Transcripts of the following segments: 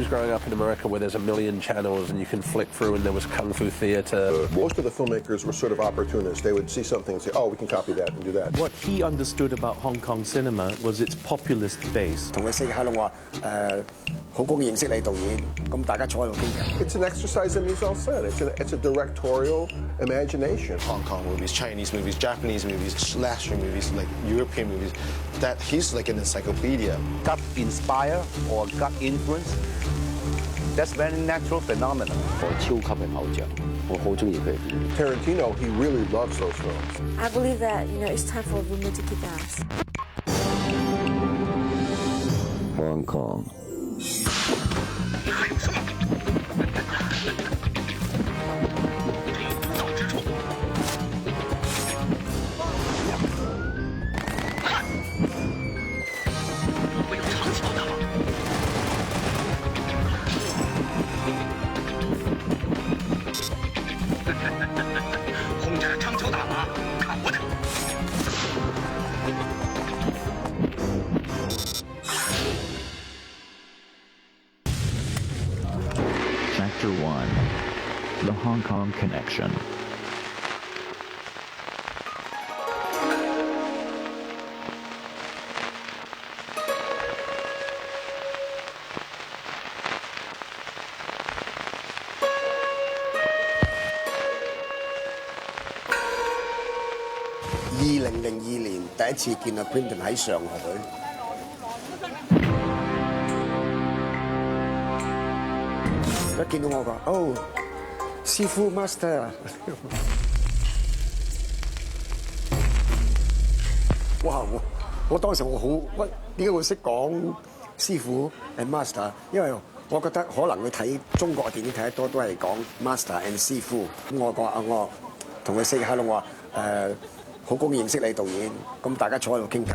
was growing up in America where there's a million channels and you can flick through, and there was kung fu theater. Most of the filmmakers were sort of opportunists. They would see something and say, oh, we can copy that and do that. What he understood about Hong Kong cinema was its populist base. It's an exercise in mise en scène. It's a directorial imagination. Hong Kong movies, Chinese movies, Japanese movies, slasher movies, like European movies, that he's like an encyclopedia. Gut inspire or gut influence, that's very natural phenomenon. Tarantino, he really loves those films. I believe that, it's time for women to kick ass. Hong Kong. Chapter 1: The Hong Kong Connection.2002年第一次見阿 Quentin 喺上海。一見到我講，哦，師傅 master， 哇！我當時我好乜點解會識講師傅 and master？ 因為我覺得可能佢睇中國嘅電影睇得多都係講 master and 師傅。咁我講我同佢 say hello， 我話好高興認識你導演，咁大家坐喺度傾偈，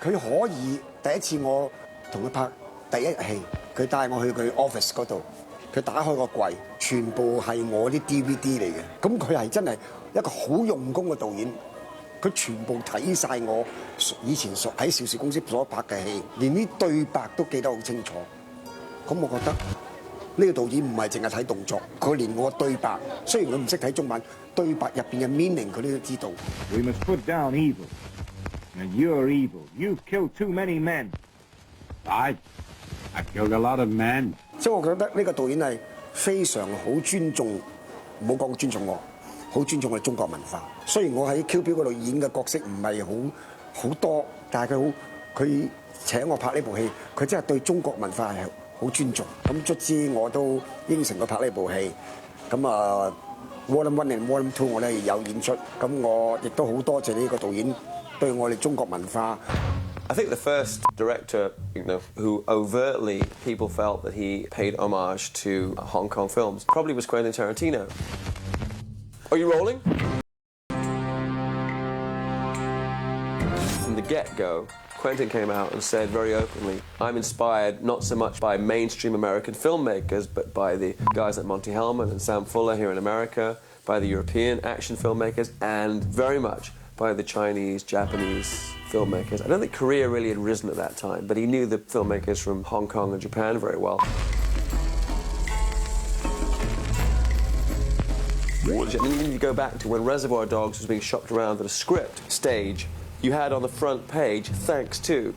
佢可以第一次我同佢拍第一戲，佢帶我去佢 office 嗰度。佢打開個櫃，全部係我啲 DVD 嚟嘅。咁佢係真係一個好用功嘅導演，佢全部睇晒我以前喺邵氏公司所拍嘅戲，連啲對白都記得好清楚。咁我覺得呢個導演唔係淨係睇動作，佢連我對白，雖然佢唔識睇中文，對白入邊嘅 meaning 佢都知道。We must put down evil, and you're evil. You've killed too many men. I killed a lot of men. 所以我覺得呢個導演係非常好尊重，唔好講尊重我，好尊重我哋中國文化。雖然我喺 Q 標嗰度演嘅角色唔係好多，但係佢請我拍呢部戲，佢真係對中國文化係好尊重。咁卒之我都應承佢拍呢部戲。咁啊 ，Volume 1 and Volume 2我咧有演出。咁我亦都好多謝呢個導演對我哋中國文化。I think the first director, who overtly people felt that he paid homage to Hong Kong films probably was Quentin Tarantino. Are you rolling? From the get-go, Quentin came out and said very openly, I'm inspired not so much by mainstream American filmmakers, but by the guys like Monty Hellman and Sam Fuller here in America, by the European action filmmakers, and very much by the Chinese, Japanese filmmakers. I don't think Korea really had risen at that time, but he knew the filmmakers from Hong Kong and Japan very well. I mean, even if you go back to when Reservoir Dogs was being shopped around at a script stage, you had on the front page, thanks to,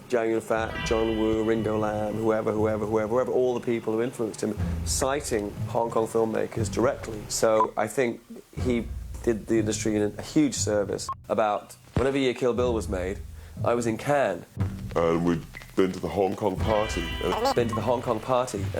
Chow Yun-fat, John Woo, Ringo Lam, whoever, all the people who influenced him, citing Hong Kong filmmakers directly. So I think he did the industry a huge service. About whenever year Kill Bill was made, I was in Cannes. And we'd been to the Hong Kong party. And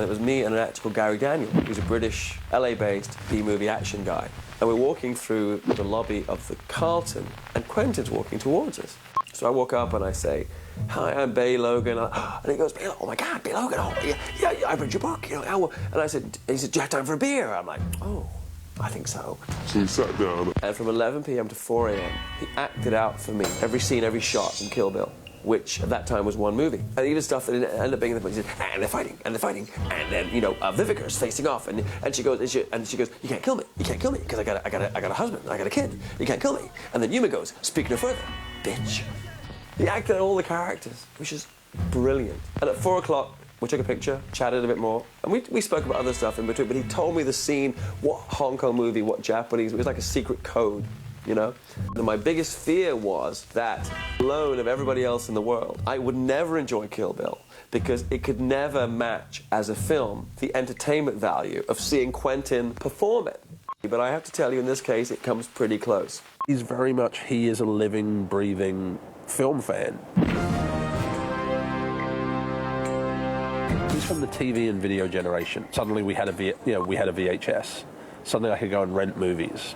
it was me and an actor called Gary Daniel, who's a British, LA-based B-movie action guy. And we're walking through the lobby of the Carlton, and Quentin's walking towards us. So I walk up and I say, hi, I'm Bay Logan. And he goes, oh my God, Bay Logan, oh, yeah, I read your book. And he said, do you have time for a beer? I'm like, oh. I think so. So he sat down. And from 11 p.m. to 4 a.m., he acted out for me every scene, every shot in Kill Bill, which at that time was one movie. And even stuff that ended up being in the book. He said, and they're fighting, and then, you know, Vivica's facing off, and she goes, you can't kill me, because I got a husband, I got a kid, you can't kill me. And then Yuma goes, speak no further, bitch. He acted out all the characters, which is brilliant. And at 4 o'clock, we took a picture, chatted a bit more, and we spoke about other stuff in between, but he told me the scene, what Hong Kong movie, what Japanese, it was like a secret code, you know? And my biggest fear was that, alone of everybody else in the world, I would never enjoy Kill Bill, because it could never match, as a film, the entertainment value of seeing Quentin perform it. But I have to tell you, in this case, it comes pretty close. He is a living, breathing film fan. He's from the TV and video generation. Suddenly we had a VHS. Suddenly I could go and rent movies.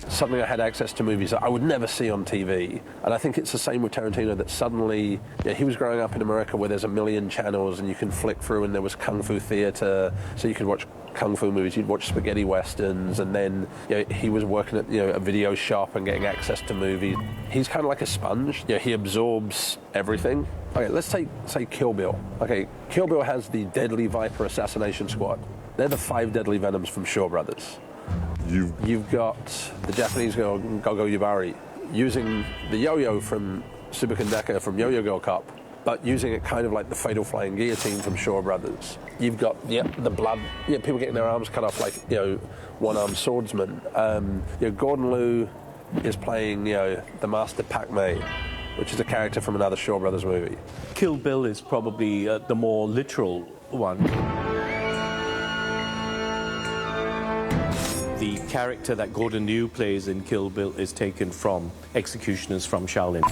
Suddenly I had access to movies that I would never see on TV. And I think it's the same with Tarantino, that suddenly, he was growing up in America where there's a million channels and you can flick through, and there was Kung Fu theater, so you could watch Kung Fu movies, you'd watch spaghetti westerns, and then he was working at a video shop and getting access to movies. He's kind of like a sponge. He absorbs everything. Okay, let's say Kill Bill. Okay, Kill Bill has the Deadly Viper Assassination Squad. They're the 5 deadly venoms from Shaw Brothers. You've got the Japanese girl Gogo Yubari using the yo-yo from Super Kandeka from Yo-Yo Girl Cop, but using it kind of like the Fatal Flying Guillotine from Shaw Brothers. You've got the blood, people getting their arms cut off like one-armed swordsman. Gordon Liu is playing the Master Pak Mei, which is a character from another Shaw Brothers movie. Kill Bill is probably the more literal one. The character that Gordon Liu plays in Kill Bill is taken from Executioners from Shaolin.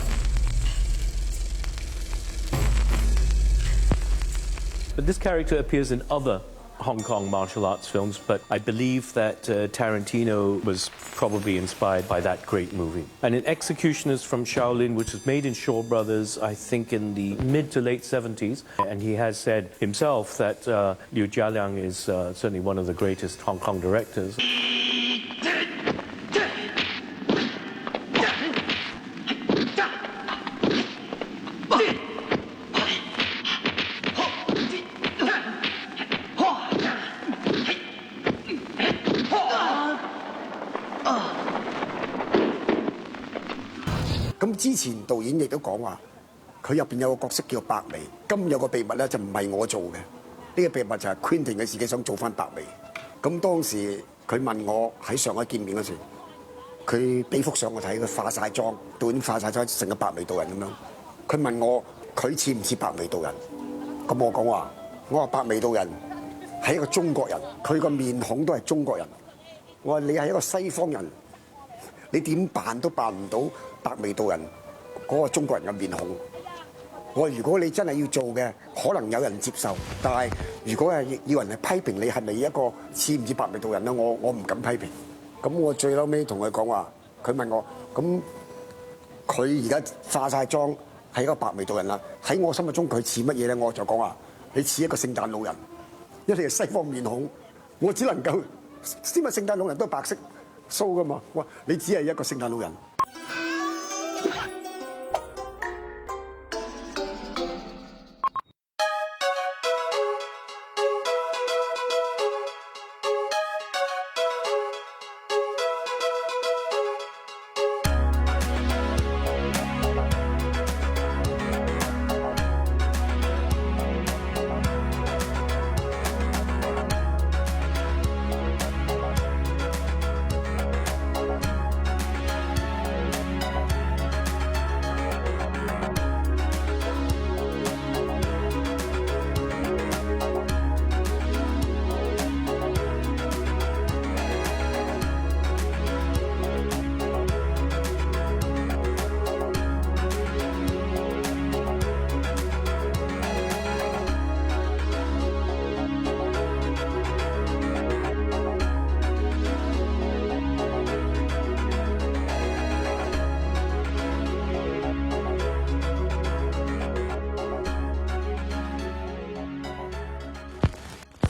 But this character appears in other Hong Kong martial arts films, but I believe that Tarantino was probably inspired by that great movie. And in Executioners from Shaolin, which was made in Shaw Brothers, I think in the mid to late 70s, and he has said himself that Liu Jialiang is certainly one of the greatest Hong Kong directors.咁之前導演亦都講話，佢入邊有個角色叫白眉。咁有個秘密咧就唔係我做嘅，呢個秘密就係 Quentin 佢自己想做翻白眉。咁當時佢問我喺上海見面嗰時，佢俾幅相我睇，佢化晒妝，導演化晒妝成個白眉道人咁樣。佢問我佢似唔似白眉道人？咁我話白眉道人係一個中國人，佢個面孔都係中國人。我話你係一個西方人，你點扮都扮唔到白眉道人嗰個中國人嘅面孔。我話如果你真係要做嘅，可能有人接受，但係如果係要人嚟批評你係咪一個似唔似白眉道人咧，我唔敢批評。咁我最嬲尾同佢講話，佢問我咁佢而家化晒妝係一個白眉道人啦，喺我心目中佢似乜嘢咧？我就講話你似一個聖誕老人，因為你係西方面孔，我只能夠因為聖誕老人都係白色鬚噶嘛，哇！你只係一個聖誕老人。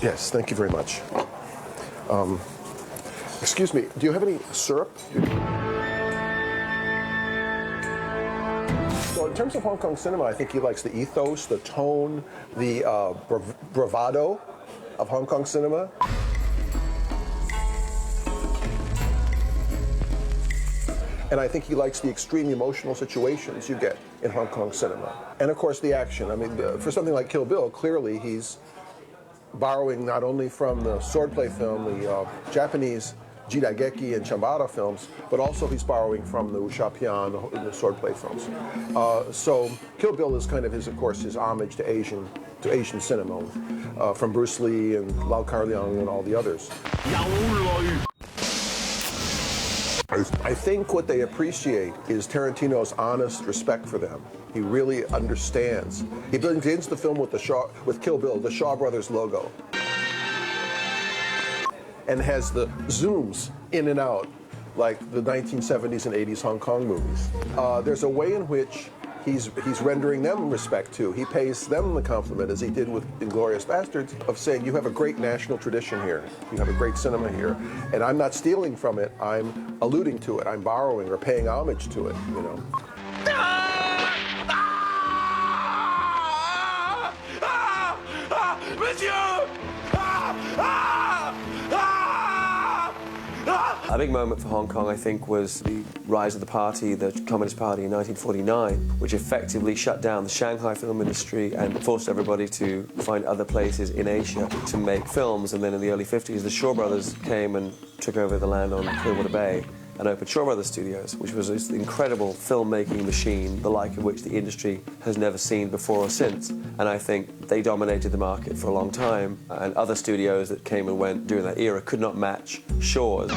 Yes, thank you very much. Excuse me, do you have any syrup? So in terms of Hong Kong cinema, I think he likes the ethos, the tone, the bravado of Hong Kong cinema. And I think he likes the extreme emotional situations you get in Hong Kong cinema. And of course the action. I mean, for something like Kill Bill, clearly he's borrowing not only from the swordplay film, the Japanese Jidageki and Chambara films, but also he's borrowing from the Wuxia the swordplay films. So Kill Bill is kind of his, of course, his homage to Asian cinema, from Bruce Lee and Lau Kar-leung and all the others. I think what they appreciate is Tarantino's honest respect for them. He really understands. He begins the film with Kill Bill, the Shaw Brothers logo, and has the zooms in and out like the 1970s and 80s Hong Kong movies. There's a way in which he's rendering them respect too. He pays them the compliment, as he did with Inglourious Basterds, of saying, you have a great national tradition here. You have a great cinema here. And I'm not stealing from it, I'm alluding to it, I'm borrowing or paying homage to it, you know. A big moment for Hong Kong, I think, was the rise of the party, the Communist Party in 1949, which effectively shut down the Shanghai film industry and forced everybody to find other places in Asia to make films. And then in the early 50s, the Shaw Brothers came and took over the land on Clearwater Bay and opened Shaw Brothers Studios, which was this incredible filmmaking machine, the like of which the industry has never seen before or since. And I think they dominated the market for a long time, and other studios that came and went during that era could not match Shaw's.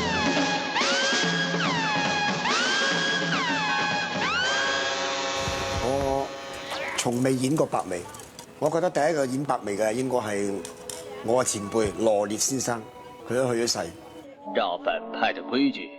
我從未演過白眉，我覺得第一個演白眉嘅應該係我嘅前輩羅烈先生，佢都去咗世。照反派的規矩。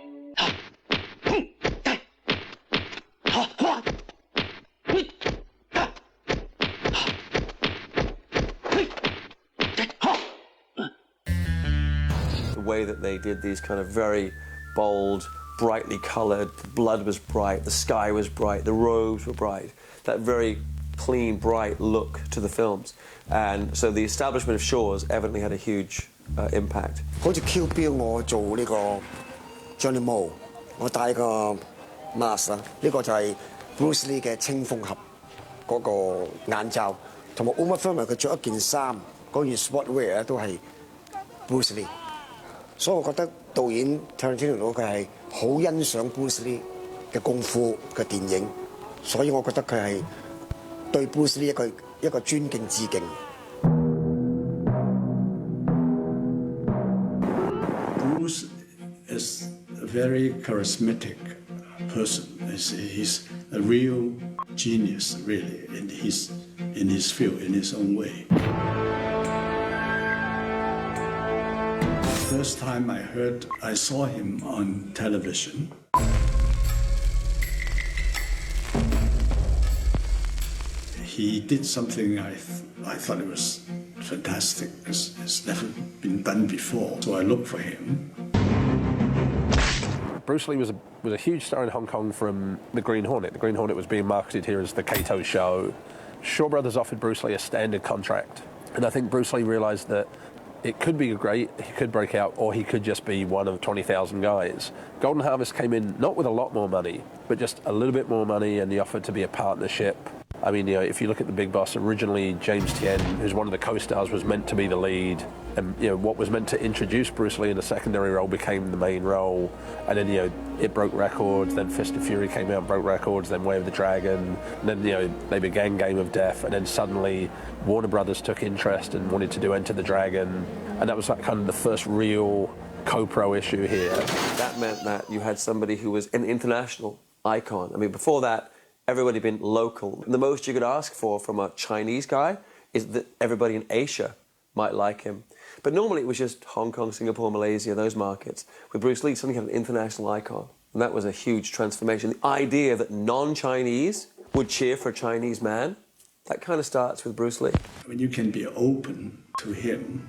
The way that they did these kind of very bold, brightly coloured, the blood was bright, the sky was bright, the robes were bright, that very clean, bright look to the films. And so the establishment of Shaw's evidently had a huge impact. 好似 Kill Bill 我做呢個 Johnny Mo， 我戴個 mask 啦，呢個就係 Bruce Lee 嘅青蜂俠嗰個眼罩，同埋 Uma Thurman 佢着一件衫，嗰件 sportwear 咧都係 Bruce Lee， 所以我覺得導演 Tarantino 佢係好欣賞 Bruce Lee 嘅功夫嘅電影，所以我覺得佢係對 Bruce Lee 一個尊敬致敬。 Bruce is a very charismatic person. He's a real genius, really, in his field, in his own way. First time I saw him on television. He did something I thought it was fantastic. It's never been done before. So I looked for him. Bruce Lee was a huge star in Hong Kong from The Green Hornet. The Green Hornet was being marketed here as the Kato show. Shaw Brothers offered Bruce Lee a standard contract. And I think Bruce Lee realized that it could be great, he could break out, or he could just be one of 20,000 guys. Golden Harvest came in not with a lot more money, but just a little bit more money, and he offered to be a partnership. I mean, you know, if you look at The Big Boss, originally James Tien, who's one of the co-stars, was meant to be the lead. And, you know, what was meant to introduce Bruce Lee in a secondary role became the main role. And then, you know, it broke records. Then Fist of Fury came out, broke records. Then Way of the Dragon. And then, you know, they began Game of Death. And then suddenly Warner Brothers took interest and wanted to do Enter the Dragon. And that was like kind of the first real co-pro issue here. That meant that you had somebody who was an international icon. I mean, before that, everybody had been local. And the most you could ask for from a Chinese guy is that everybody in Asia might like him. But normally it was just Hong Kong, Singapore, Malaysia, those markets. With Bruce Lee, suddenly had an international icon. And that was a huge transformation. The idea that non-Chinese would cheer for a Chinese man, that kind of starts with Bruce Lee. I mean, you can be open to him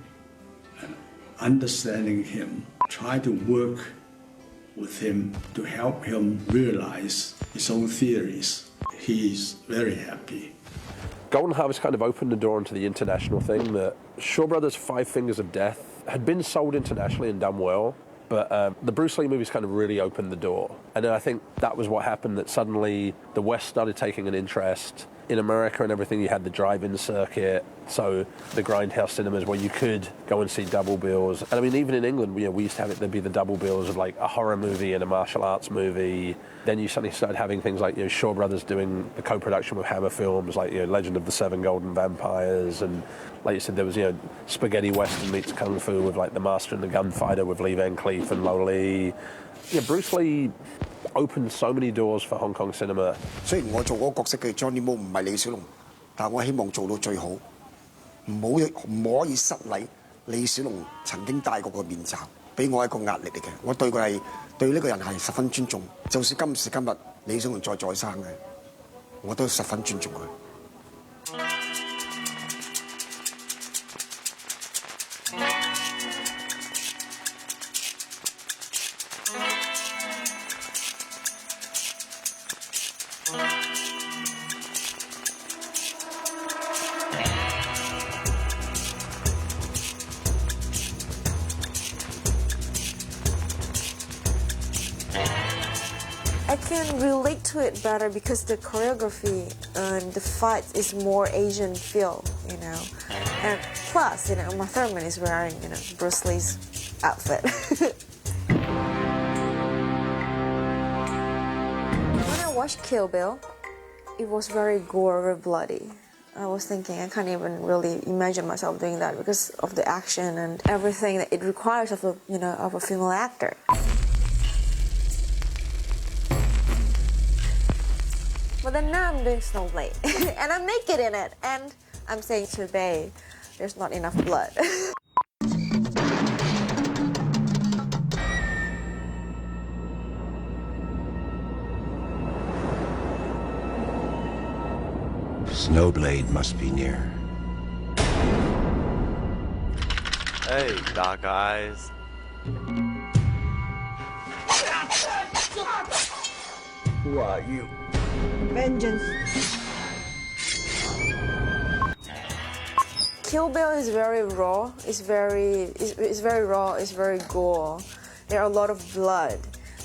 understanding him, try to work with him to help him realize his own theories. He's very happy. Golden Harvest kind of opened the door into the international thing that Shaw Brothers' Five Fingers of Death had been sold internationally and done well, but the Bruce Lee movies kind of really opened the door. And then I think that was what happened, that suddenly the West started taking an interest. In America and everything, you had the drive-in circuit, so the grindhouse cinemas where you could go and see double bills. And I mean, even in England, we used to have it, there'd be the double bills of like a horror movie and a martial arts movie. Then you suddenly started having things like, Shaw Brothers doing the co-production with Hammer Films, like, Legend of the Seven Golden Vampires. And like you said, there was, spaghetti western meets kung fu with like The Master and the Gunfighter with Lee Van Cleef and Lo Lee. Bruce Lee opened so many doors for Hong Kong cinema. 雖然我做嗰個角色嘅 Johnny Mo 唔係李小龍，但我希望做到最好，唔可以失禮李小龍曾經戴過個面罩，俾我一個壓力嚟嘅。我對呢個人係十分尊重，就算今時今日李小龍再生嘅，我都十分尊重佢。I can relate to it better because the choreography and the fight is more Asian feel, And plus, Uma Thurman is wearing, Bruce Lee's outfit. When I watched Kill Bill, it was very gore, very bloody. I was thinking I can't even really imagine myself doing that because of the action and everything that it requires of a female actor. But then now I'm doing Snowblade, and I'm naked in it, and I'm saying to Bay, there's not enough blood. Snowblade must be near. Hey, dark eyes. Who are you? Vengeance. Kill Bill is very raw. It's very raw. It's very gore. There are a lot of blood.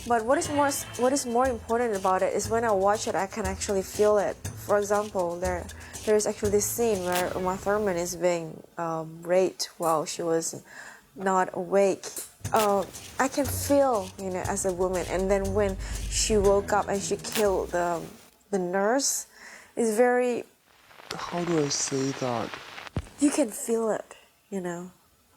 But what is more important about it is when I watch it, I can actually feel it. For example, there is actually this scene where Uma Thurman is being raped while she was not awake. I can feel, as a woman. And then when she woke up and she killed the nurse, it's very... How do I say that? You can feel it,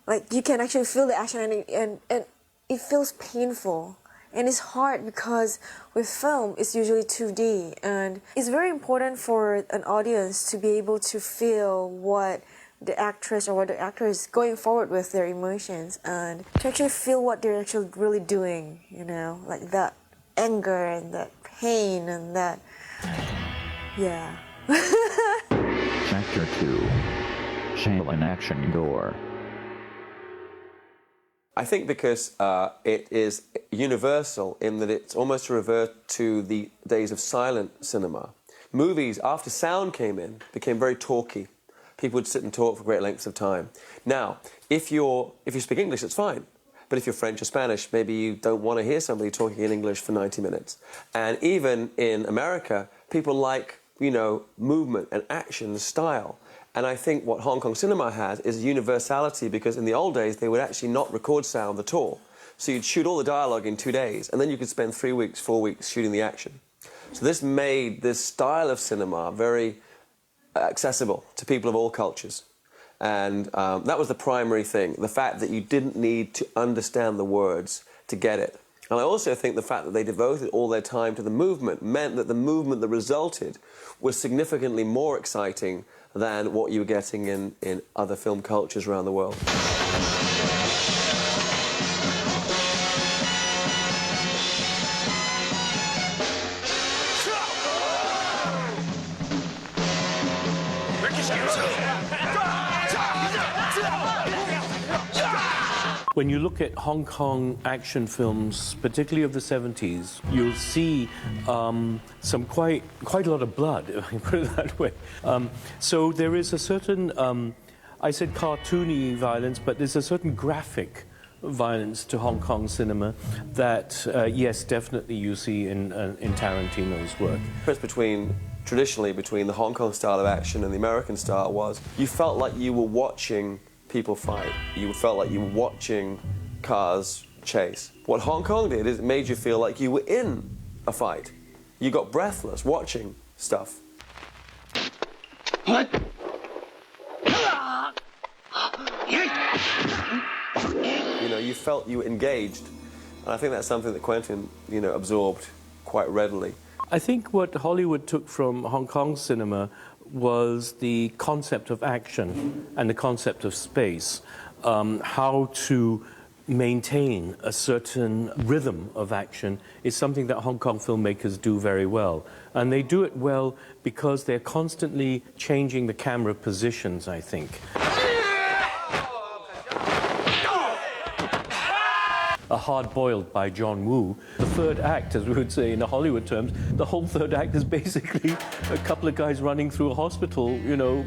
Like, you can actually feel the action and it feels painful. And it's hard because with film, it's usually 2D. And it's very important for an audience to be able to feel what the actress or what the actor is going forward with their emotions and to actually feel what they're actually really doing, like that anger and that pain and that, yeah. Chapter 2, Shaolin Action Gore. I think because it is universal in that it's almost a revert to the days of silent cinema. Movies, after sound came in, became very talky. People would sit and talk for great lengths of time. Now, if you speak English, it's fine. But if you're French or Spanish, maybe you don't want to hear somebody talking in English for 90 minutes. And even in America, people like, movement and action and style. And I think what Hong Kong cinema has is universality, because in the old days, they would actually not record sound at all. So you'd shoot all the dialogue in 2 days, and then you could spend 3 weeks, 4 weeks shooting the action. So this made this style of cinema very accessible to people of all cultures. And that was the primary thing, the fact that you didn't need to understand the words to get it. And I also think the fact that they devoted all their time to the movement meant that the movement that resulted was significantly more exciting than what you were getting in other film cultures around the world. When you look at Hong Kong action films, particularly of the 70s, you'll see some quite a lot of blood, if I can put it that way. So there is a certain, I said cartoony violence, but there's a certain graphic violence to Hong Kong cinema that, yes, definitely you see in Tarantino's work. The difference traditionally between the Hong Kong style of action and the American style was you felt like you were watching people fight. You felt like you were watching cars chase. What Hong Kong did is it made you feel like you were in a fight. You got breathless watching stuff. You know, you felt you were engaged. And I think that's something that Quentin, you know, absorbed quite readily. I think what Hollywood took from Hong Kong cinema was the concept of action and the concept of space, how to maintain a certain rhythm of action is something that Hong Kong filmmakers do very well. And they do it well because they're constantly changing the camera positions, I think. A Hard-Boiled by John Woo. The third act, as we would say in the Hollywood terms, the whole third act is basically a couple of guys running through a hospital, you know,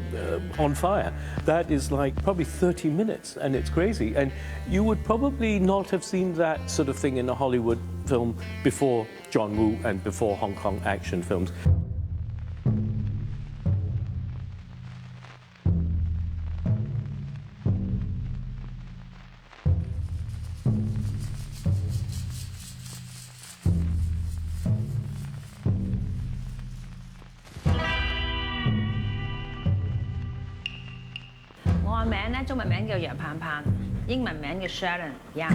on fire. That is like probably 30 minutes, and it's crazy. And you would probably not have seen that sort of thing in a Hollywood film before John Woo and before Hong Kong action films.名中文名叫楊盼盼，英文名叫 Sharon Yang。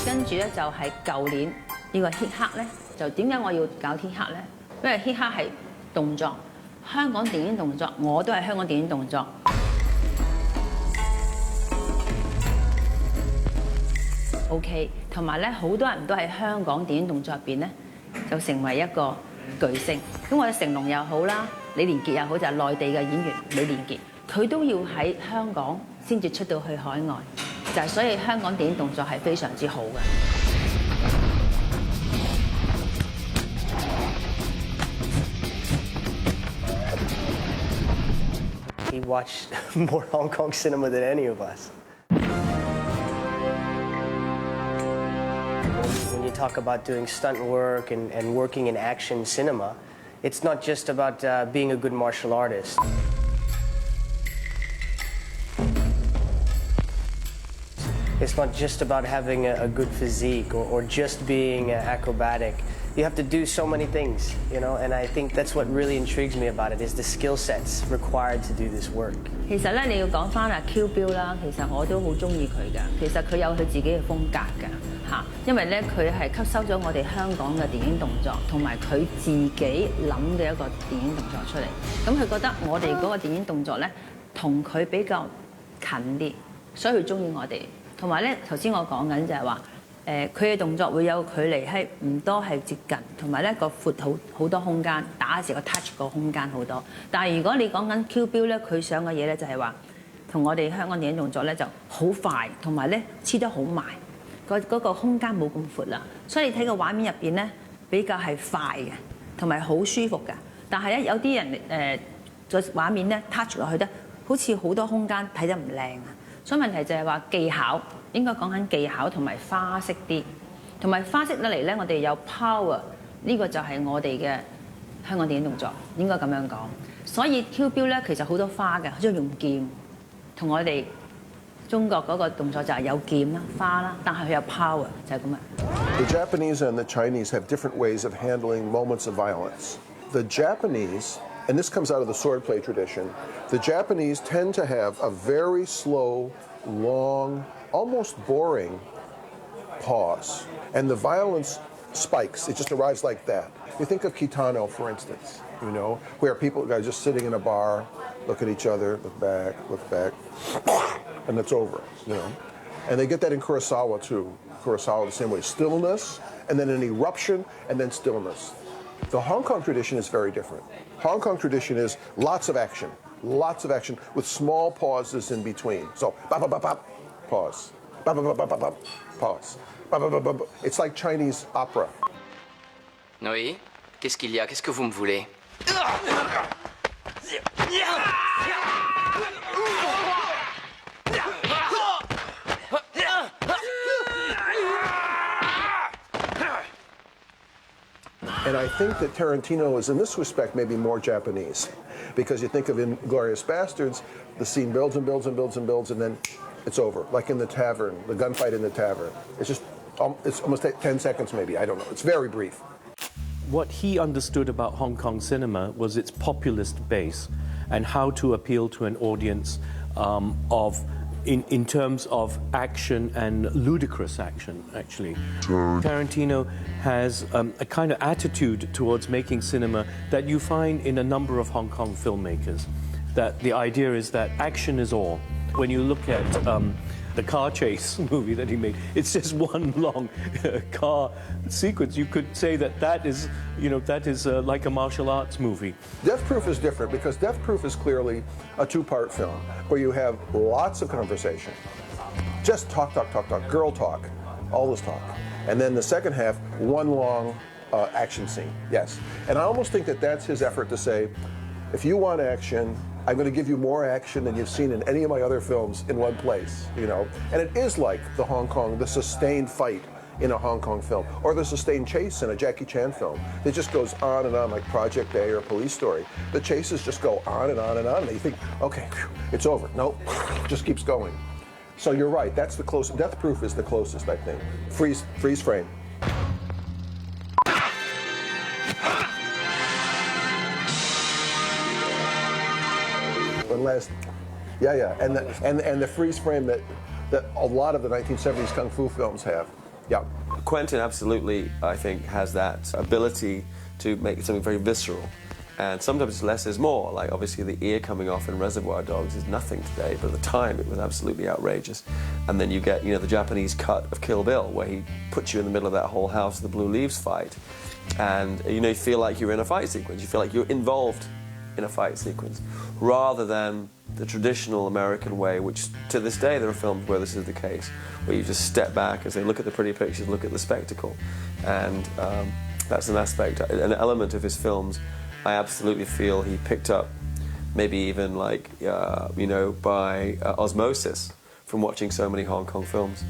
跟住咧就係舊年呢個 hit 黑咧，就點解我要搞 hit 黑咧？因為 hit 黑係動作，香港電影動作，我都係香港電影動作。OK， 同埋咧好多人都喺香港電影動作入邊咧，就成為一個巨星。咁我哋成龍又好啦。李連杰又好，就係內地嘅演員李連杰，佢都要喺香港先至出到去海外，就係所以香港電影動作係非常之好嘅。He watched more Hong Kong cinema than any of us. When you talk about doing stunt work and working in action cinema, it's not just about being a good martial artist. It's not just about having a good physique or just being acrobatic. You have to do so many things, you know, and I think that's what really intrigues me about it, is the skill sets required to do this work. 其實咧，你要講翻啊 Q 標啦，其實我都好中意佢㗎。其實佢有佢自己嘅風格㗎嚇，因為咧佢係吸收咗我哋香港嘅電影動作，同埋佢自己諗嘅一個電影動作出嚟。咁佢覺得我哋嗰個電影動作咧，同佢比較近啲，所以佢中意我哋。同埋咧，頭先我講緊就係話。佢嘅動作會有距離係唔多係接近，同埋咧個闊好多空間，打時個 touch 個空間好多。但係如果你講緊 Q 標咧，佢上嘅嘢咧就係話，同我哋香港電影動作咧就好快，同埋咧黐得好埋，嗰個空間冇咁闊啦。所以你睇個畫面入邊咧比較係快嘅，同埋好舒服嘅。但係咧有啲人個畫面咧 touch 落去咧，好似好多空間睇得唔靚啊。所以問題就係話技巧。應該講緊技巧同埋花式啲，同埋花式得嚟咧，我哋有 power， 呢個就係我哋嘅香港電影動作，應該咁樣講。所以 Q 標咧其實好多花嘅，好中意用劍，同我哋中國嗰個動作就係有劍啦、花啦，但係佢有 power 就係咁啊。The Japanese and the Chinese have different ways of handling moments of violence. The Japanese, and this comes out of the swordplay tradition, the Japanese tend to have a very slow, long, almost boring pause, and the violence spikes. It just arrives like that. You think of Kitano, for instance, you know, where people are just sitting in a bar, look at each other, look back, and it's over, you know. And they get that in Kurosawa too. Kurosawa the same way, stillness, and then an eruption, and then stillness. The Hong Kong tradition is very different. Hong Kong tradition is lots of action, lots of action with small pauses in between. So, bop, bop, bop, bop, pause. Bop, bop, bop, bop, bop, bop, pause. Bop, bop, bop, bop, bop. It's like Chinese opera. Oui, qu'est-ce qu'il y a? Qu'est-ce que vous me voulez? And I think that Tarantino is, in this respect, maybe more Japanese. Because you think of *Inglourious Basterds*, the scene builds and builds and builds and builds, and then it's over. Like in the tavern, the gunfight in the tavern. It's just, it's almost 10 seconds maybe, I don't know. It's very brief. What he understood about Hong Kong cinema was its populist base and how to appeal to an audience in terms of action and ludicrous action, actually. Tarantino has a kind of attitude towards making cinema that you find in a number of Hong Kong filmmakers. That the idea is that action is all. When you look at the car chase movie that he made, it's just one long car sequence. You could say that is like a martial arts movie. Death Proof is different because Death Proof is clearly a two-part film where you have lots of conversation. Just talk, talk, talk, talk, girl talk, all this talk. And then the second half, one long action scene, yes. And I almost think that that's his effort to say, if you want action, I'm going to give you more action than you've seen in any of my other films in one place, you know. And it is like the sustained fight in a Hong Kong film, or the sustained chase in a Jackie Chan film. It just goes on and on, like Project A or Police Story. The chases just go on and on and on, and you think, okay, it's over. No, just keeps going. So you're right, that's the closest. Death Proof is the closest, I think. Freeze frame. One last, yeah, and the freeze frame that a lot of the 1970s kung fu films have. Yeah. Quentin absolutely, I think, has that ability to make something very visceral. And sometimes less is more. Like, obviously, the ear coming off in Reservoir Dogs is nothing today, but at the time, it was absolutely outrageous. And then you get, the Japanese cut of Kill Bill, where he puts you in the middle of that whole House of the Blue Leaves fight. And, you feel like you're in a fight sequence. You feel like you're involved in a fight sequence, rather than the traditional American way, which to this day there are films where this is the case, where you just step back and say, look at the pretty pictures, look at the spectacle. And that's an aspect, an element of his films I absolutely feel he picked up, maybe even like, by osmosis from watching so many Hong Kong films.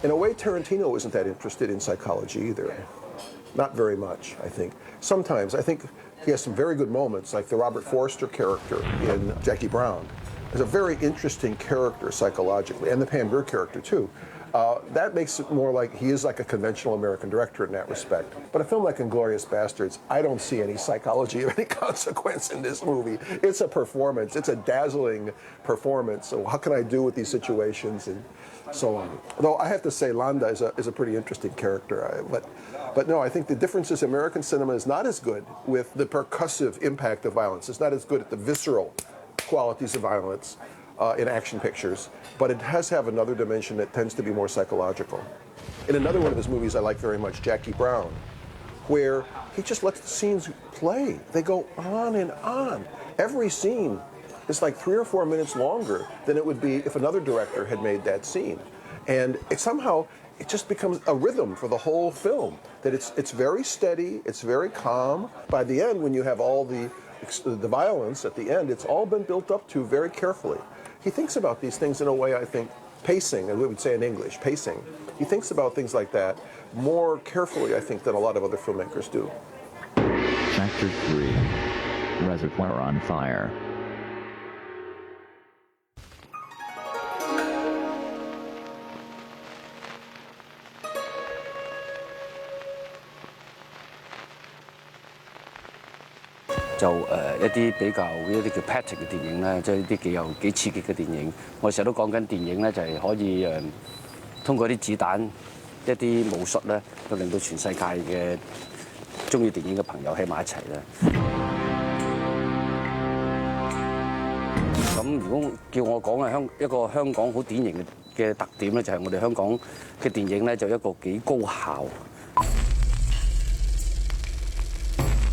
In a way, Tarantino isn't that interested in psychology either. Not very much, I think. Sometimes, I think he has some very good moments, like the Robert Forster character in Jackie Brown. Is a very interesting character psychologically, and the Pam Grier character too. That makes it more like he is like a conventional American director in that respect. But a film like *Inglourious Basterds*, I don't see any psychology of any consequence in this movie. It's a performance. It's a dazzling performance. So how can I do with these situations and so on? Though I have to say, Landa is a pretty interesting character. But no, I think the difference is American cinema is not as good with the percussive impact of violence. It's not as good at the visceral qualities of violence in action pictures, but it does have another dimension that tends to be more psychological. In another one of his movies I like very much, Jackie Brown, where he just lets the scenes play. They go on and on. Every scene is like 3 or 4 minutes longer than it would be if another director had made that scene. And it just becomes a rhythm for the whole film, that it's very steady, it's very calm. By the end, when you have all the violence at the end, it's all been built up to very carefully. He thinks about these things in a way, I think, pacing, as we would say in English, pacing. He thinks about things like that more carefully, I think, than a lot of other filmmakers do. Chapter 3, Reservoir on Fire.一啲比較一啲叫 patrick 嘅電影咧，即係啲幾刺激嘅電影。我成日都講緊電影咧，就係可以通過啲子彈、一啲武術咧，就令到全世界嘅中意電影嘅朋友喺埋一齊咧。咁咁如果叫我講一個香港好典型嘅特點咧，就係我哋香港嘅電影咧，就一個幾高效，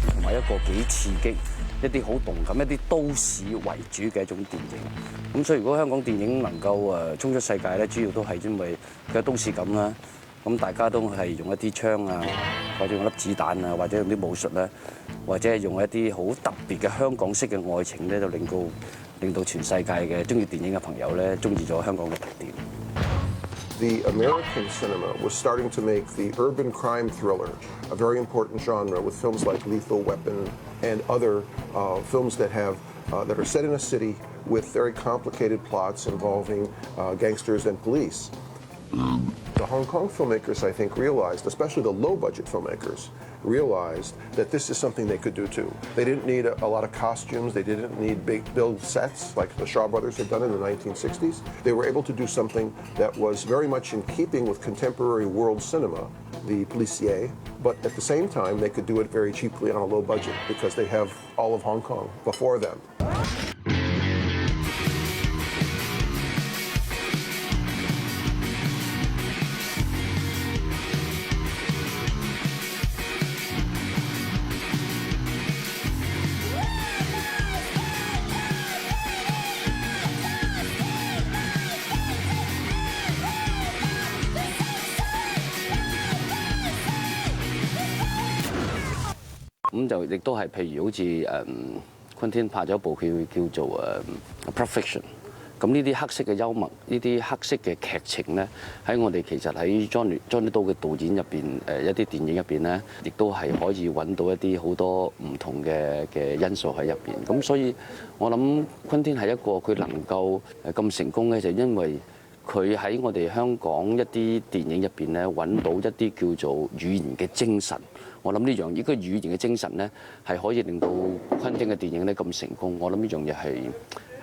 同埋一個幾刺激，一啲好動感、一啲都市為主嘅一種電影。咁所以如果香港電影能夠衝出世界咧，主要都係因為佢嘅都市感啦。咁大家都係用一啲槍啊，或者用粒子彈啊，或者用啲武術咧，或者係用一啲好特別嘅香港式嘅愛情咧，就令到全世界嘅中意電影嘅朋友咧，中意咗香港嘅特點。The American cinema was starting to make the urban crime thriller a very important genre with films like Lethal Weapon and other films that are set in a city with very complicated plots involving gangsters and police. The Hong Kong filmmakers, I think, realized, especially the low-budget filmmakers, realized that this is something they could do too. They didn't need a lot of costumes. They didn't need big build sets like the Shaw Brothers had done in the 1960s. They were able to do something that was very much in keeping with contemporary world cinema, the policier, but at the same time, they could do it very cheaply on a low budget because they have all of Hong Kong before them.咁就亦都係譬如好似昆天拍咗一部叫做《Pulp Fiction》。咁呢啲黑色嘅幽默，呢啲黑色嘅劇情咧，喺我哋其實喺 Johnny Do 嘅導演入邊，一啲電影入邊咧，亦都係可以揾到一啲好多唔同嘅因素喺入邊。咁所以我諗昆天係一個佢能夠咁成功咧，就因為佢喺我哋香港一啲電影入邊咧揾到一啲叫做語言嘅精神。我諗呢個語言嘅精神咧，係可以令到昆汀嘅電影咧咁成功。我諗呢樣嘢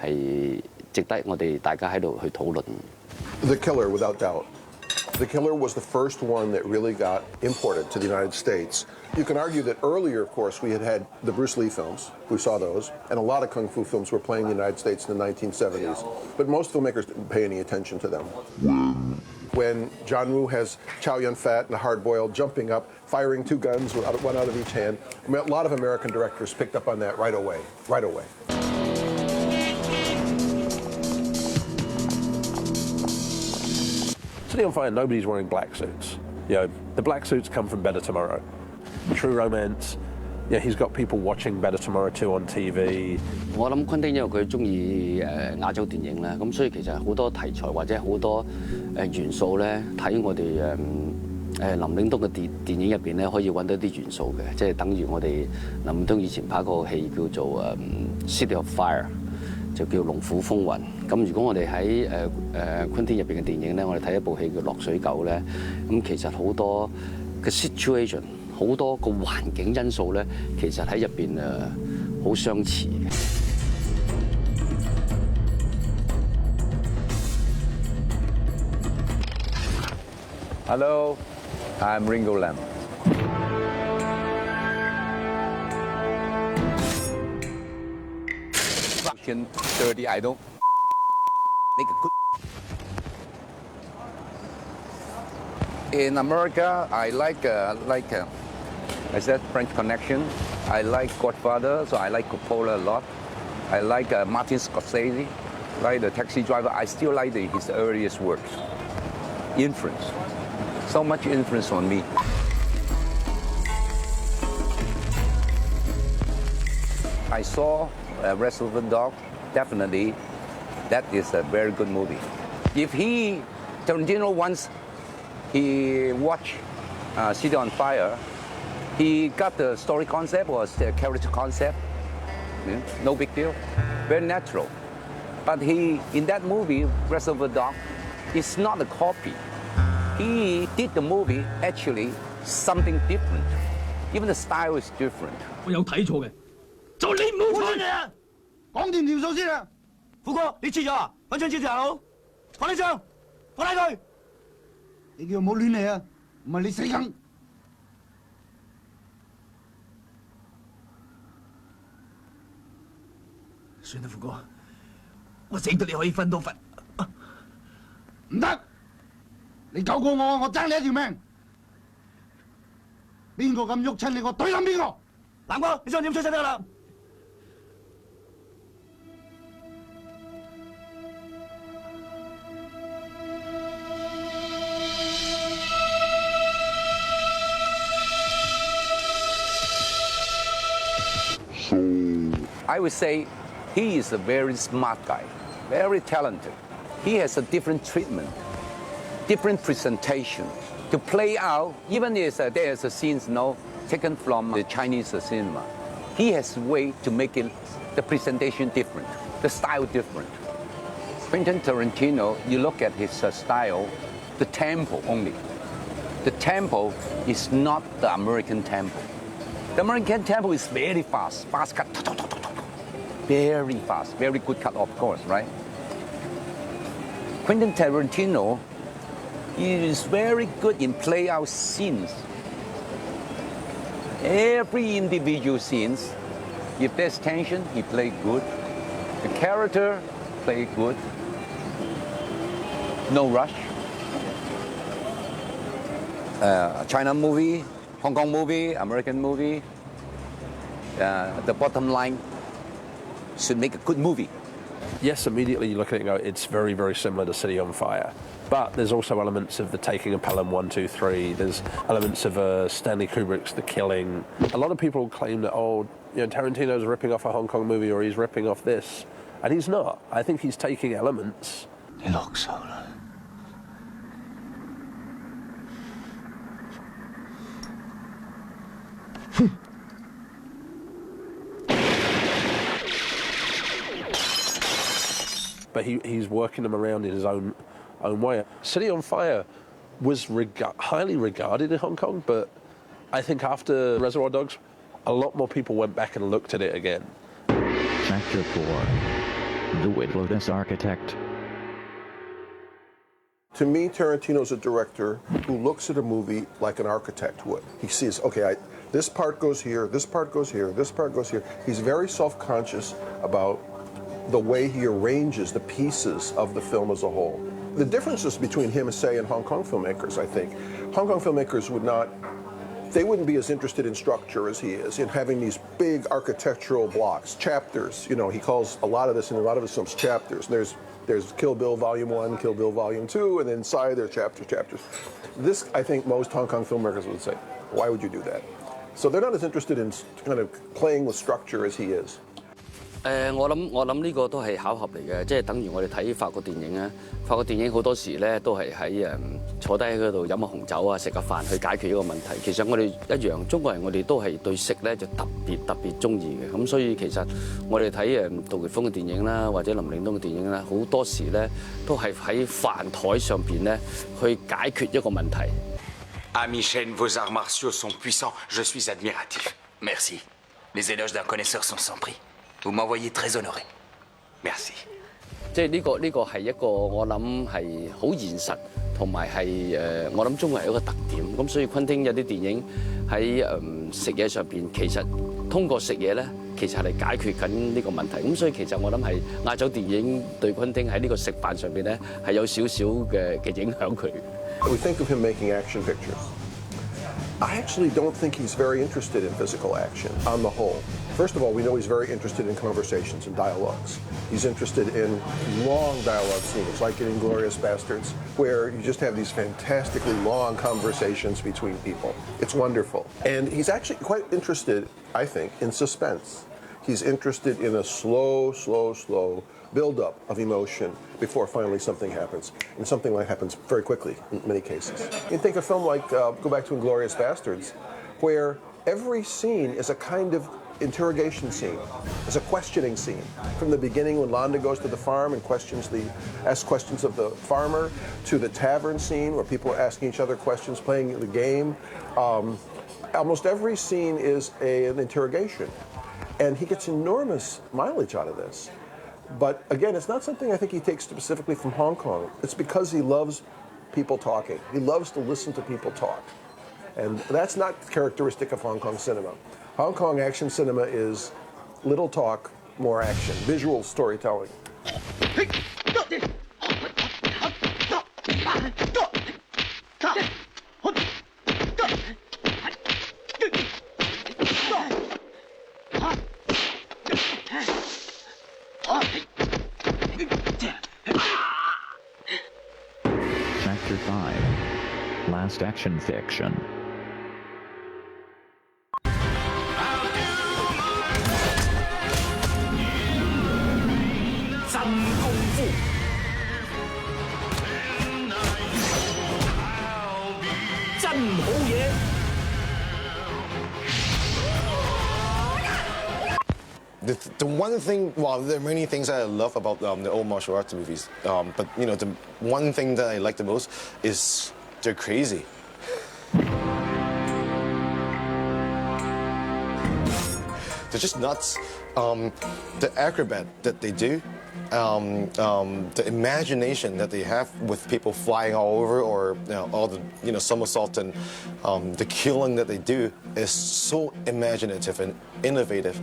係值得我哋大家喺度去討論。The Killer, without doubt. The Killer was the first one that really got imported to the United States. You can argue that earlier, of course, we had the Bruce Lee films. We saw those. And a lot of kung fu films were playing in the United States in the 1970s. But most filmmakers didn't pay any attention to them. When John Woo has Chow Yun-fat and a hard-boiled jumping up, firing two guns, one out of each hand, I mean, a lot of American directors picked up on that right away. Today on Fire, nobody's wearing black suits. You know, the black suits come from Better Tomorrow. True Romance. Yeah, he's got people watching Better Tomorrow 2 on TV. 我諗昆汀因為佢中意亞洲電影咧，咁所以其實好多題材或者好多元素咧，睇我哋林嶺東嘅電影入邊咧，可以揾到啲元素嘅，即係等於我哋林嶺東以前拍過個戲叫做City of Fire， 就叫《龍虎風雲》。咁如果我哋喺昆汀入邊嘅電影咧，我哋睇一部戲叫《落水狗》咧，咁其實好多嘅 situation。好多個環境因素咧，其實喺入邊好相似嘅。Hello, I'm Ringo Lam. Fucking dirty idol. Make a good. In America, I like I said French Connection. I like Godfather, so I like Coppola a lot. I like Martin Scorsese, like The Taxi Driver. I still like his earliest works. Influence, so much influence on me. I saw Reservoir Dogs. Definitely, that is a very good movie. If Tarantino once he watched City on Fire, he got the story concept or the character concept. Yeah, no big deal, very natural. But in that movie, Reservoir Dogs, it's not a copy. He did the movie actually something different. Even the style is different. 我有睇錯嘅，就你唔好睬你啊！講掂條數先啊！富哥，你切咗啊？揾槍照條佬，放呢槍，放低佢！你叫佢唔好亂嚟啊！唔係你死梗！算啦，富哥，我死到你可以瞓到瞓。唔得，你救過我，我爭你一條命。邊個咁喐親你，我懟冧邊個。南哥，你想點出聲得啦？I would say he is a very smart guy, very talented. He has a different treatment, different presentation to play out, even if there's a scenes taken from the Chinese cinema. He has a way to make it, the presentation different, the style different. Quentin Tarantino, you look at his style, the tempo only. The tempo is not the American tempo. The American tempo is very fast, fast cut, very fast, very good cut, of course, right? Quentin Tarantino is very good in play out scenes. Every individual scenes, if there's tension, he play good. The character play good. No rush. China movie, Hong Kong movie, American movie. The bottom line should make a good movie. Yes, immediately you look at it and go, it's very, very similar to City on Fire. But there's also elements of The Taking of Pelham 1, 2, 3. There's elements of Stanley Kubrick's The Killing. A lot of people claim that, Tarantino's ripping off a Hong Kong movie or he's ripping off this. And he's not. I think he's taking elements. But he's working them around in his own way. City on Fire was highly regarded in Hong Kong, but I think after Reservoir Dogs, a lot more people went back and looked at it again. Factor 4. The Witless Architect. To me, Tarantino's a director who looks at a movie like an architect would. He sees, okay, this part goes here, this part goes here, this part goes here. He's very self-conscious about the way he arranges the pieces of the film as a whole. The differences between him, say, and Hong Kong filmmakers, I think. Hong Kong filmmakers wouldn't be as interested in structure as he is, in having these big architectural blocks, chapters. He calls a lot of this in a lot of his films chapters. There's Kill Bill Volume 1, Kill Bill Volume 2, and then inside there are chapters. This, I think, most Hong Kong filmmakers would say, why would you do that? So they're not as interested in kind of playing with structure as he is. 我諗呢個都係巧合嚟嘅，即係等於我哋睇法國電影啊。法國電影好多時咧都係喺坐低喺嗰度飲下紅酒啊，食下飯去解決一個問題。其實我哋一樣，中國人我哋都係對食咧就特別中意嘅。咁所以其實我哋睇杜琪峰嘅電影啦，或者林嶺東嘅電影啦，好多時咧都係喺飯台上邊咧去解決一個問題。Ah Michel, vos arts martiaux sont puissants. Je suis admiratif. Merci. Les éloges d'un connaisseur sont sans prix. Vous m'envoyez très honoré. Merci. 即係呢個係一個我諗係好現實，同埋係我諗中國係一個特點。咁所以昆汀有啲電影喺食嘢上邊，其實通過食嘢咧，其實係嚟解決緊呢個問題。咁所以其實我諗係亞洲電影對昆汀喺呢個食飯上邊咧係有少少嘅影響佢。We think of him making action pictures. I actually don't think he's very interested in physical action on the whole. First of all, we know he's very interested in conversations and dialogues. He's interested in long dialogue scenes, like in *Inglourious Basterds*, where you just have these fantastically long conversations between people. It's wonderful. And he's actually quite interested, I think, in suspense. He's interested in a slow build-up of emotion before finally something happens. And something that happens very quickly in many cases. You think a film like, go back to *Inglourious Basterds*, where every scene is a kind of interrogation scene. It's a questioning scene. From the beginning when Londa goes to the farm and asks questions of the farmer, to the tavern scene where people are asking each other questions, playing the game. Almost every scene is an interrogation. And he gets enormous mileage out of this. But again, it's not something I think he takes specifically from Hong Kong. It's because he loves people talking. He loves to listen to people talk. And that's not characteristic of Hong Kong cinema. Hong Kong action cinema is little talk, more action, visual storytelling. Chapter 5. Last Action Fiction. The one thing, well, there are many things that I love about the old martial arts movies, but you know, the one thing that I like the most is they're crazy. They're just nuts. The acrobat that they do, the imagination that they have with people flying all over, or all the somersault and the killing that they do is so imaginative and innovative.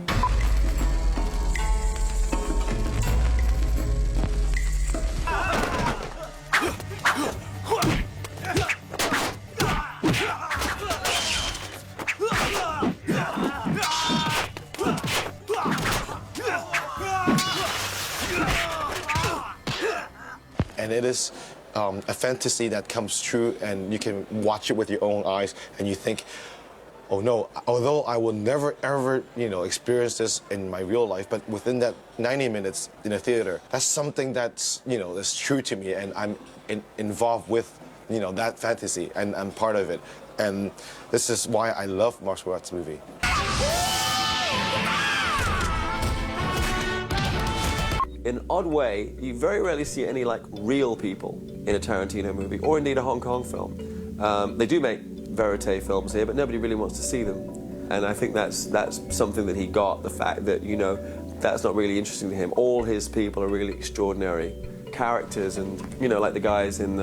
And it is a fantasy that comes true, and you can watch it with your own eyes, and you think, oh no, although I will never ever experience this in my real life, but within that 90 minutes in a theater, that's something that's that's true to me, and I'm involved with that fantasy, and I'm part of it, and this is why I love martial arts movie. In an odd way, you very rarely see any real people in a Tarantino movie, or indeed a Hong Kong film. They do make verite films here, but nobody really wants to see them. And I think that's something that he got, the fact that, that's not really interesting to him. All his people are really extraordinary characters, and, like the guys in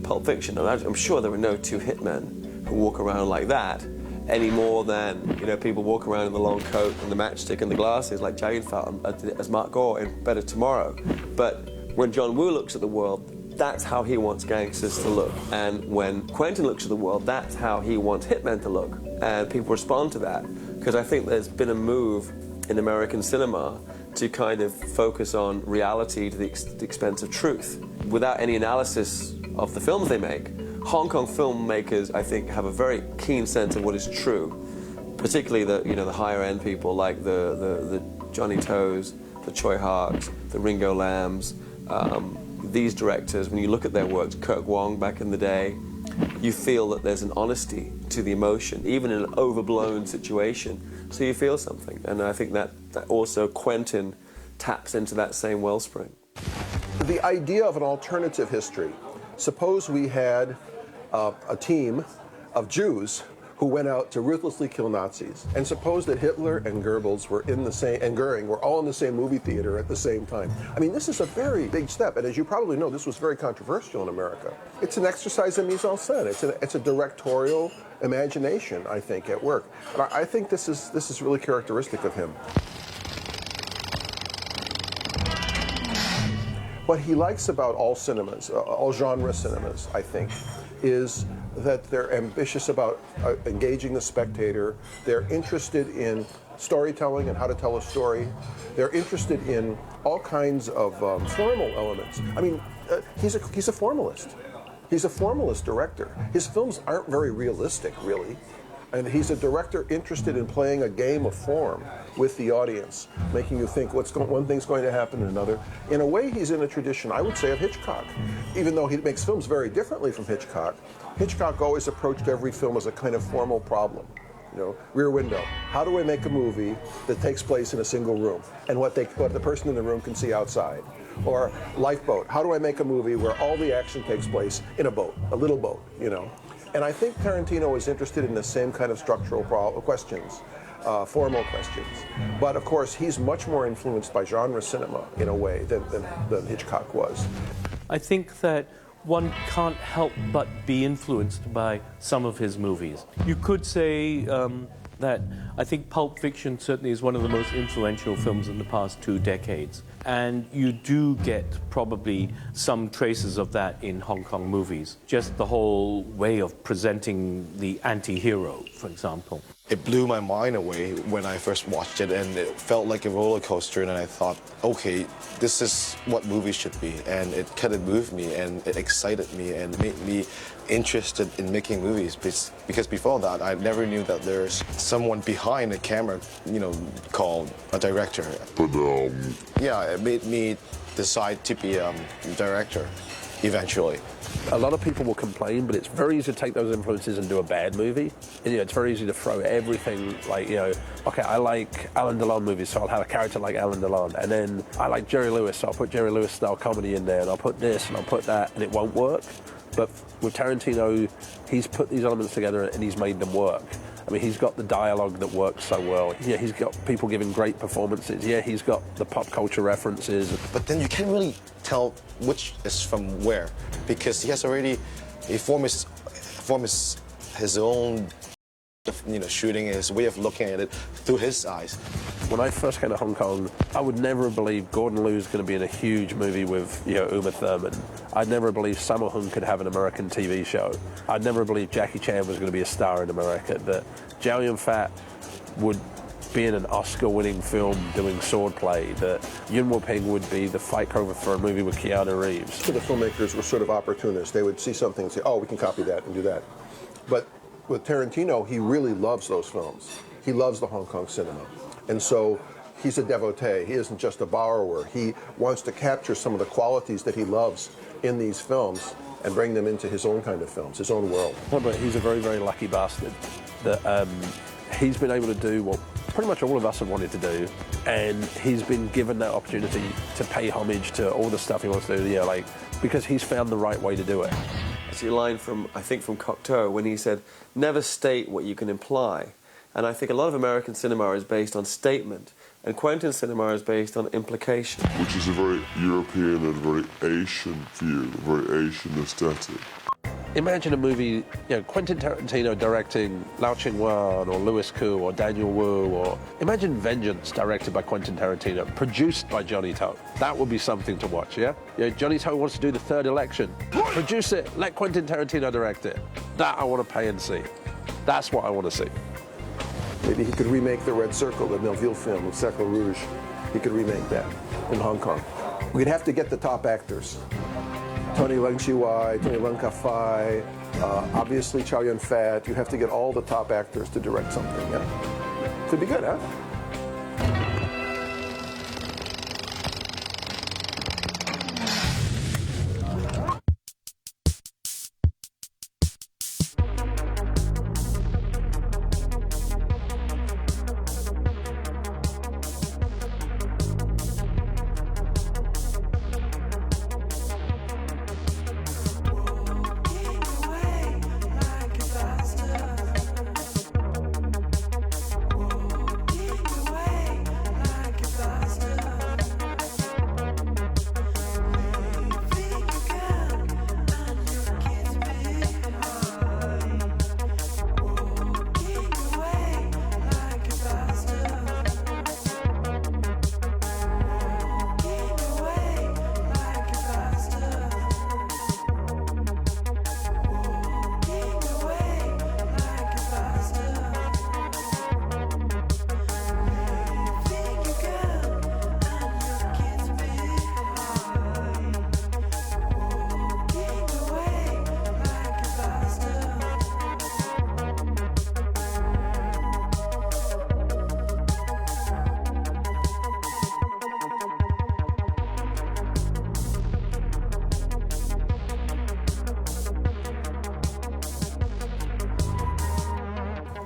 Pulp Fiction. I'm sure there were no two hitmen who walk around like that, any more than people walk around in the long coat and the matchstick and the glasses like Jay felt as Mark Gore in Better Tomorrow. But when John Woo looks at the world, that's how he wants gangsters to look. And when Quentin looks at the world, that's how he wants hitmen to look. And people respond to that, because I think there's been a move in American cinema to kind of focus on reality to the expense of truth, without any analysis of the films they make. Hong Kong filmmakers, I think, have a very keen sense of what is true, particularly the higher end people like the Johnny Toes, the Choi Harks, the Ringo Lambs. These directors, when you look at their works, Kirk Wong back in the day, you feel that there's an honesty to the emotion, even in an overblown situation. So you feel something, and I think that also Quentin taps into that same wellspring. The idea of an alternative history. Suppose we had a team of Jews who went out to ruthlessly kill Nazis, and suppose that Hitler and Goebbels were and Goering were all in the same movie theater at the same time. I mean, this is a very big step, and as you probably know, this was very controversial in America. It's an exercise in mise en scène. It's a directorial imagination, I think, at work. And I think this is really characteristic of him. What he likes about all cinemas, all genre cinemas, I think, is that they're ambitious about engaging the spectator. They're interested in storytelling and how to tell a story. They're interested in all kinds of formal elements. I mean, he's a formalist. He's a formalist director. His films aren't very realistic, really. And he's a director interested in playing a game of form with the audience, making you think one thing's going to happen and another. In a way, he's in a tradition, I would say, of Hitchcock. Even though he makes films very differently from Hitchcock, Hitchcock always approached every film as a kind of formal problem. Rear Window. How do I make a movie that takes place in a single room and what the person in the room can see outside? Or Lifeboat. How do I make a movie where all the action takes place in a boat, a little boat, And I think Tarantino is interested in the same kind of structural questions, formal questions. But of course, he's much more influenced by genre cinema in a way than Hitchcock was. I think that one can't help but be influenced by some of his movies. You could say that I think Pulp Fiction certainly is one of the most influential films in the past 2 decades. And you do get probably some traces of that in Hong Kong movies. Just the whole way of presenting the anti-hero, for example. It blew my mind away when I first watched it, and it felt like a roller coaster, and I thought, okay, this is what movies should be. And it kind of moved me, and it excited me, and made me interested in making movies. Because before that, I never knew that there's someone behind the camera, you know, called a director. But yeah, it made me decide to be a director eventually. A lot of people will complain, but it's very easy to take those influences and do a bad movie. And, you know, it's very easy to throw everything, like, you know, okay, I like Alain Delon movies, so I'll have a character like Alain Delon. And then I like Jerry Lewis, so I'll put Jerry Lewis style comedy in there, and I'll put this and I'll put that, and it won't work. But with Tarantino, he's put these elements together and he's made them work. I mean, he's got the dialogue that works so well. Yeah, he's got people giving great performances. Yeah, he's got the pop culture references. But then you can't really tell which is from where, because he formed his own, you know, shooting, his way of looking at it through his eyes. When I first came to Hong Kong, I would never have believed Gordon Liu was going to be in a huge movie with, you know, Uma Thurman. I'd never believed Sammo Hung could have an American TV show. I'd never believed Jackie Chan was going to be a star in America. That Chow Yun-fat would be in an Oscar-winning film doing swordplay. That Yuen Woo-ping would be the fight choreographer for a movie with Keanu Reeves. So the filmmakers were sort of opportunists. They would see something and say, oh, we can copy that and do that. But with Tarantino, he really loves those films. He loves the Hong Kong cinema. And so he's a devotee. He isn't just a borrower. He wants to capture some of the qualities that he loves in these films and bring them into his own kind of films, his own world. But he's a very, very lucky bastard that he's been able to do what pretty much all of us have wanted to do, and he's been given that opportunity to pay homage to all the stuff he wants to do, you know, like, because he's found the right way to do it. It's a line from, I think, from Cocteau when he said, never state what you can imply. And I think a lot of American cinema is based on statement, and Quentin cinema is based on implication. Which is a very European and very Asian view, very Asian aesthetic. Imagine a movie, you know, Quentin Tarantino directing Lau Ching-wan or Louis Koo or Daniel Wu, or imagine Vengeance directed by Quentin Tarantino, produced by Johnny To. That would be something to watch, yeah? You know, Johnny To wants to do the third election. Produce it, let Quentin Tarantino direct it. That I want to pay and see. That's what I want to see. Maybe he could remake The Red Circle, the Melville film with Cercle Rouge. He could remake that in Hong Kong. We'd have to get the top actors. Tony Leung Chi-wai, Tony Leung Ka-fai, obviously Chow Yun-fat. You have to get all the top actors to direct something, yeah? Could be good, huh?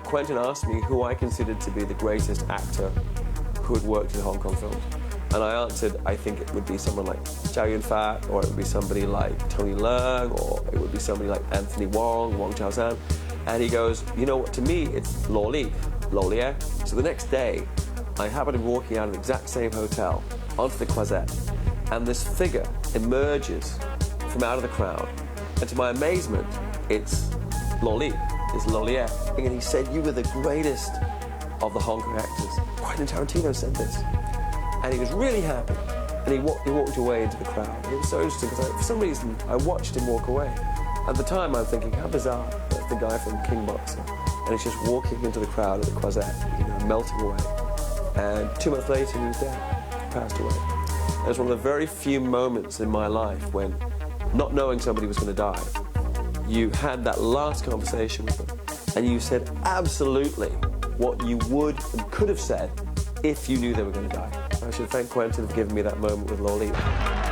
Quentin asked me who I considered to be the greatest actor who had worked in Hong Kong films. And I answered, I think it would be someone like Chow Yun-fat, or it would be somebody like Tony Leung, or it would be somebody like Anthony Wong, Wong Chao-san. And he goes, you know what, to me, it's Lo Li, Lo-Lie. So the next day, I happened to be walking out of the exact same hotel onto the Croisette, and this figure emerges from out of the crowd. And to my amazement, it's Lo Li. Is Lo-Lie. And he said, you were the greatest of the Hong Kong actors. Quentin Tarantino said this. And he was really happy. And he walked away into the crowd. And it was so interesting because for some reason I watched him walk away. At the time I'm thinking, how bizarre, that's the guy from King Boxer. And he's just walking into the crowd at the Croisette, you know, melting away. And 2 months later he was dead, passed away. And it's one of the very few moments in my life when, not knowing somebody was going to die, you had that last conversation with them and you said absolutely what you would and could have said if you knew they were going to die. I should thank Quentin for giving me that moment with Lolita.